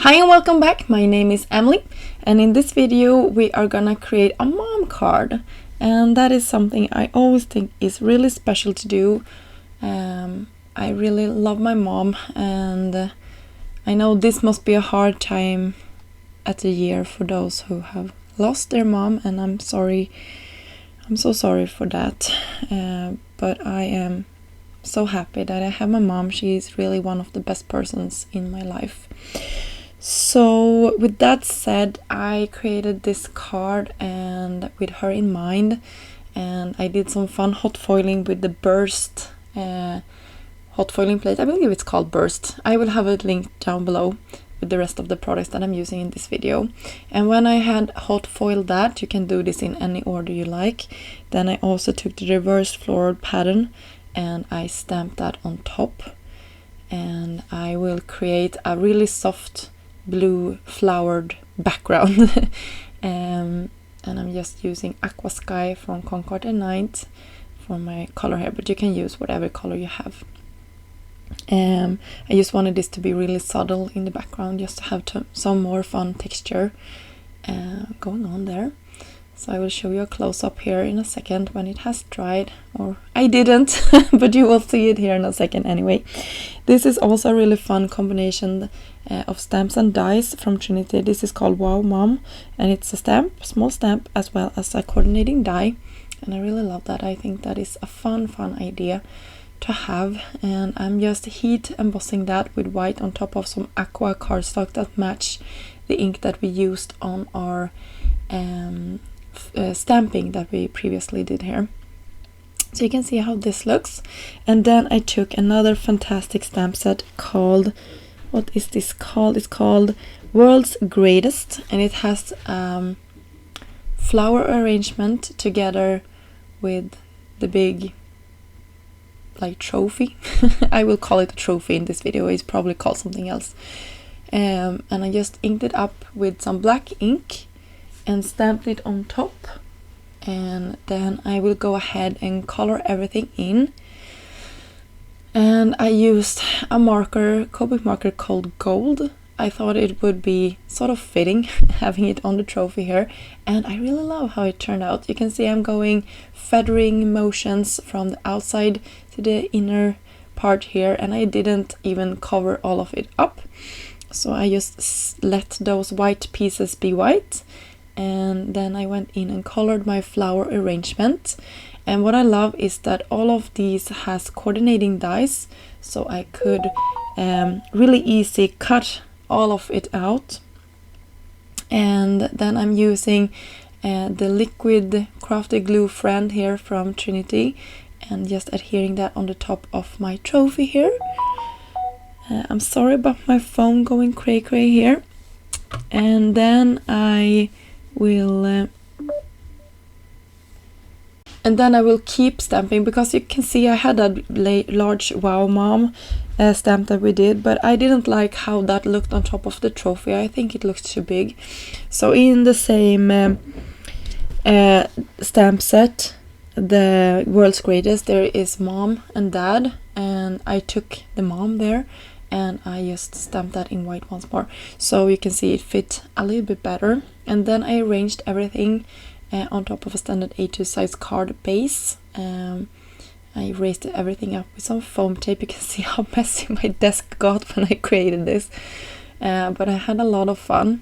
Hi and welcome back. My name is Emily, and in this video we are gonna create a mom card, and that is something I always think is really special to do. I really love my mom, and I know this must be a hard time at the year for those who have lost their mom, and I'm so sorry for that, but I am so happy that I have my mom. She's really one of the best persons in my life. So with that said, I created this card and with her in mind, and I did some fun hot foiling with the burst hot foiling plate. I believe it's called burst. I will have a link down below with the rest of the products that I'm using in this video. And when I had hot foiled that, you can do this in any order you like, then I also took the reverse floral pattern and I stamped that on top, and I will create a really soft blue flowered background. And I'm just using Aqua Sky from Concord and Night for my color here, but you can use whatever color you have. I just wanted this to be really subtle in the background, just to have some more fun texture going on there. So I will show you a close-up here in a second when it has dried, or I didn't, but you will see it here in a second anyway. This is also a really fun combination of stamps and dies from Trinity. This is called Wow Mom, and it's a small stamp, as well as a coordinating die, and I really love that. I think that is a fun idea to have, and I'm just heat embossing that with white on top of some aqua cardstock that match the ink that we used on our stamping that we previously did here. So you can see how this looks. And then I took another fantastic stamp set called, what is this called? It's called World's Greatest, and it has flower arrangement together with the big like trophy. I will call it a trophy in this video. It's probably called something else. And I just inked it up with some black ink and stamped it on top, and then I will go ahead and color everything in. And I used a marker, Copic marker called Gold. I thought it would be sort of fitting having it on the trophy here, and I really love how it turned out. You can see I'm going feathering motions from the outside to the inner part here, and I didn't even cover all of it up, so I just let those white pieces be white. And then I went in and colored my flower arrangement. And what I love is that all of these has coordinating dies, so I could really easy cut all of it out. And then I'm using the liquid crafted glue friend here from Trinity, and just adhering that on the top of my trophy here. I'm sorry about my phone going cray here. And then I will keep stamping, because you can see I had a large Wow Mom stamp that we did, but I didn't like how that looked on top of the trophy. I think it looked too big. So in the same stamp set, the World's Greatest, there is Mom and Dad, and I took the mom there and I just stamped that in white once more, so you can see it fit a little bit better. And then I arranged everything on top of a standard A2 size card base. I raised everything up with some foam tape. You can see how messy my desk got when I created this, but I had a lot of fun.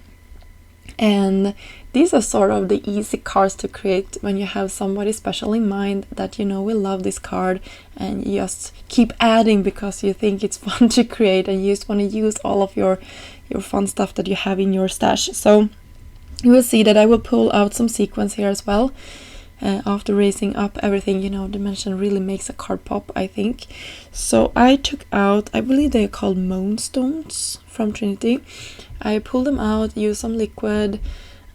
And these are sort of the easy cards to create when you have somebody special in mind that you know will love this card, and you just keep adding because you think it's fun to create, and you just want to use all of your fun stuff that you have in your stash. So you will see that I will pull out some sequins here as well. After raising up everything, you know, dimension really makes a card pop, I think. So I took out, I believe they are called moonstones from Trinity. I pulled them out, used some liquid,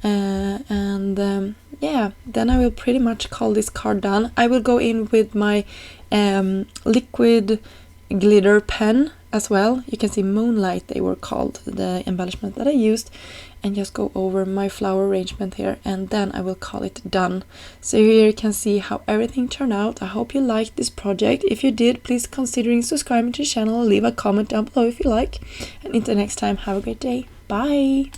and yeah, then I will pretty much call this card done. I will go in with my liquid glitter pen as well. You can see Moonlight, they were called, the embellishment that I used, and just go over my flower arrangement here, and then I will call it done. So here you can see how everything turned out. I hope you liked this project. If you did, please consider subscribing to the channel, leave a comment down below if you like, and until next time, have a great day. Bye!